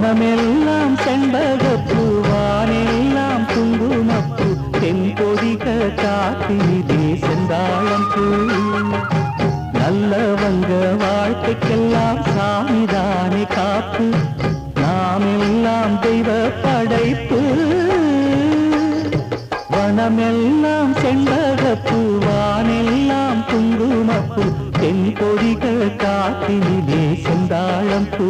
வனமெல்லாம் செண்பகப்பூ வானெல்லாம் குங்குமப்பூ தென்பொதிக காத்திலே செந்தாழம் பூ நல்லவங்க வாழ்க்கைக்கெல்லாம் சாமிதானே காப்பு நாமெல்லாம் தெய்வ படைப்பு வனமெல்லாம் செண்பகப்பூ வானெல்லாம் குங்குமப்பூ தென்பொதிக காத்திலே செந்தாழம் பூ